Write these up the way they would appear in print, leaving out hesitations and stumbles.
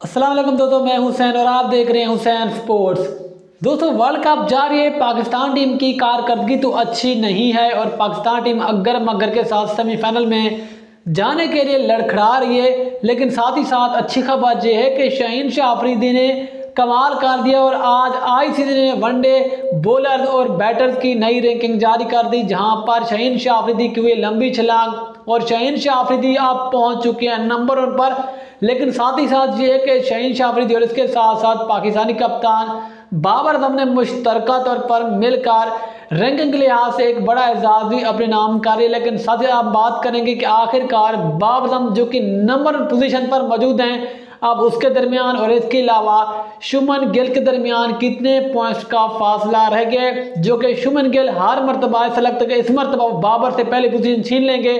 अस्सलाम वालेकुम दोस्तों, मैं हुसैन और आप देख रहे हैं हुसैन स्पोर्ट्स। दोस्तों, वर्ल्ड कप जारी है। पाकिस्तान टीम की कारकर्दगी तो अच्छी नहीं है और पाकिस्तान टीम अगर मगर के साथ सेमीफाइनल में जाने के लिए लड़खड़ा रही है। लेकिन साथ ही साथ अच्छी खबर यह है कि शाहीन शाह अफरीदी ने कमाल कर दिया और आज आईसीसी ने वनडे बॉलर्स और बैटर्स की नई रैंकिंग जारी कर दी, जहां पर शाहीन शाह अफरीदी की हुई लंबी छलांग और शाहीन शाह अफरीदी अब पहुंच चुके हैं नंबर 1 पर। लेकिन साथ ही साथ ये है कि शाहीन शाह अफरीदी और इसके साथ साथ पाकिस्तानी कप्तान बाबर आजम ने मुश्तरका तौर पर मिलकर रैंकिंग के लिहाज से एक बड़ा एजाज भी अपने नाम कर लिया। लेकिन साथ ही आप बात करेंगे कि आखिरकार बाबर आजम जो कि नंबर 1 पोजीशन पर मौजूद हैं, अब उसके दरमियान और इसके अलावा शुभमन गिल के दरमियान कितने पॉइंट्स का फासला रह गया, जो कि शुभमन गिल हर मरतबा ऐसा लगता है कि इस मरतबा बाबर से पहली पोजीशन छीन लेंगे,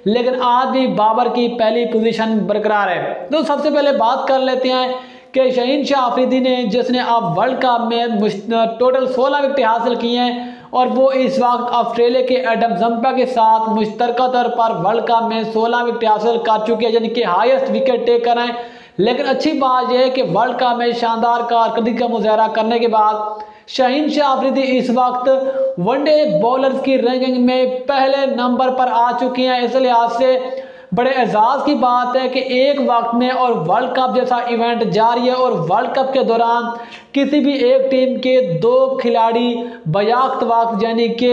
लेकिन आज भी बाबर की पहली पोजीशन बरकरार है। तो सबसे पहले बात कर लेते हैं कि शाहीन शाह अफरीदी ने, जिसने अब वर्ल्ड कप में टोटल 16 विकेट हासिल की हैं और वो इस वक्त ऑस्ट्रेलिया के एडम जम्पा के साथ मुश्तरका तौर पर वर्ल्ड कप में 16 विकेट हासिल कर चुके हैं, यानी कि हाईएस्ट विकेट टेकर हैं। लेकिन अच्छी बात यह है कि वर्ल्ड कप में शानदार कारकर्दगी का मुजाहरा करने के बाद शाहीन शाह अफरीदी इस वक्त वनडे बॉलर्स की रैंकिंग में पहले नंबर पर आ चुके हैं। इस लिहाज से बड़े एजाज की बात है कि एक वक्त में और वर्ल्ड कप जैसा इवेंट जारी है और वर्ल्ड कप के दौरान किसी भी एक टीम के 2 खिलाड़ी बयाख्त वक्त यानी कि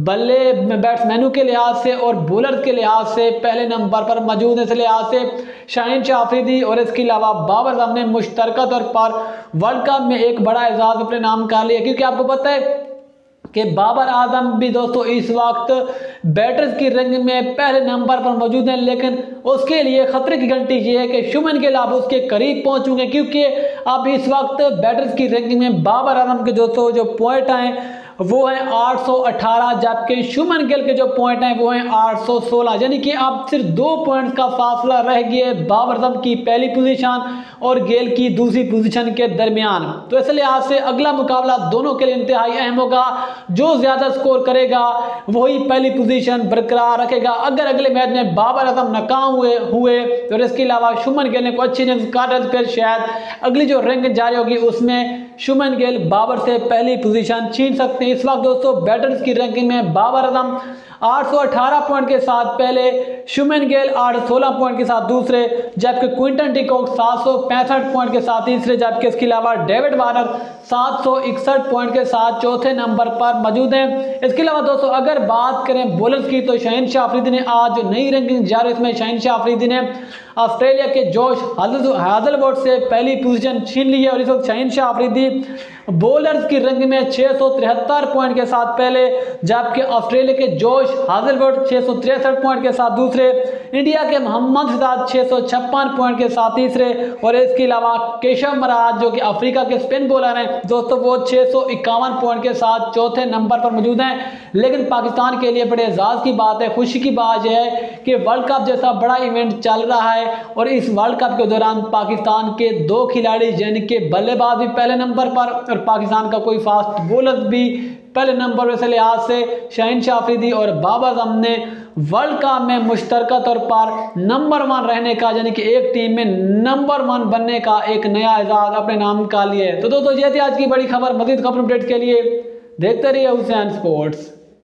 बल्ले बैट्समैनों के लिहाज से और बॉलर के लिहाज से पहले नंबर पर मौजूद है। इस लिहाज से शाहीन शाह अफरीदी और इसके अलावा बाबर आजम ने मुश्तरका तौर पर वर्ल्ड कप में एक बड़ा एजाज अपने नाम कर लिया, क्योंकि आपको पता है कि बाबर आजम भी दोस्तों इस वक्त बैटर्स की रैंकिंग में पहले नंबर पर मौजूद हैं। लेकिन उसके लिए खतरे की घंटी ये है कि शुभमन गिल अब उसके करीब पहुंच चुके हैं, क्योंकि अब इस वक्त बैटर्स की रैंकिंग में बाबर आजम के दोस्तों जो पॉइंट हैं वो हैं 818, जबकि शुभमन गिल के जो पॉइंट हैं वो हैं 816, यानी कि अब सिर्फ 2 पॉइंट्स का फासला रह गया बाबर आजम की पहली पोजीशन और गिल की दूसरी पोजीशन के दरमियान। तो इस लिहाज से अगला मुकाबला दोनों के लिए इंतहाई अहम होगा। जो ज्यादा स्कोर करेगा वही पहली पोजीशन बरकरार रखेगा। अगर अगले मैच में बाबर आजम नाकाम हुए तो इसके अलावा शुभमन गिल ने कोई अच्छी इनिंग्स काटा, फिर शायद अगली जो रैंकिंग जारी होगी उसमें शुभमन गिल बाबर से पहली पोजीशन छीन सकते हैं। इस वक्त दोस्तों बैटर्स की रैंकिंग में बाबर आजम 818 पॉइंट के साथ पहले, शुभमन गिल 816 पॉइंट के साथ दूसरे, जबकि क्विंटन डिकॉक 765 पॉइंट के साथ तीसरे, जबकि इसके अलावा डेविड वार्नर 761 पॉइंट के साथ चौथे नंबर पर मौजूद हैं। इसके अलावा दोस्तों अगर बात करें बॉलर्स की तो शाहीन शाह अफरीदी ने आज जो नई रैंकिंग जारी, इसमें शाहीन शाह अफरीदी ने ऑस्ट्रेलिया के जोश हाजलवुड से पहली पोजीशन छीन ली है और इस वक्त शाहीन शाह अफरीदी बॉलर्स की रैंकिंग में 673 पॉइंट के साथ पहले, जबकि ऑस्ट्रेलिया के जोश हाजलवुड 663 पॉइंट के साथ दूसरे, इंडिया के मोहम्मद सिराज 656 पॉइंट के साथ तीसरे और इसके अलावा केशव महाराज जो कि अफ्रीका के स्पिन बॉलर हैं दोस्तों वो 651 पॉइंट के साथ चौथे नंबर पर मौजूद हैं। लेकिन पाकिस्तान के लिए बड़े एजाज की बात है, खुशी की बात यह है कि वर्ल्ड कप जैसा बड़ा इवेंट चल रहा है और इस वर्ल्ड कप के दौरान पाकिस्तान के 2 खिलाड़ी यानी कि बल्लेबाज भी पहले नंबर पर और पाकिस्तान का कोई फास्ट बॉलर भी पहले नंबर। वैसे लिहाज से शाहीन शाह अफरीदी और बाबर आजम ने वर्ल्ड कप में मुश्तरका तौर पर नंबर 1 रहने का, यानी कि एक टीम में नंबर 1 बनने का एक नया एजाज अपने नाम का लिए। तो दोस्तों ये थी आज की बड़ी खबर। मजीद खबर अपडेट के लिए देखते रहिए हुसैन स्पोर्ट्स।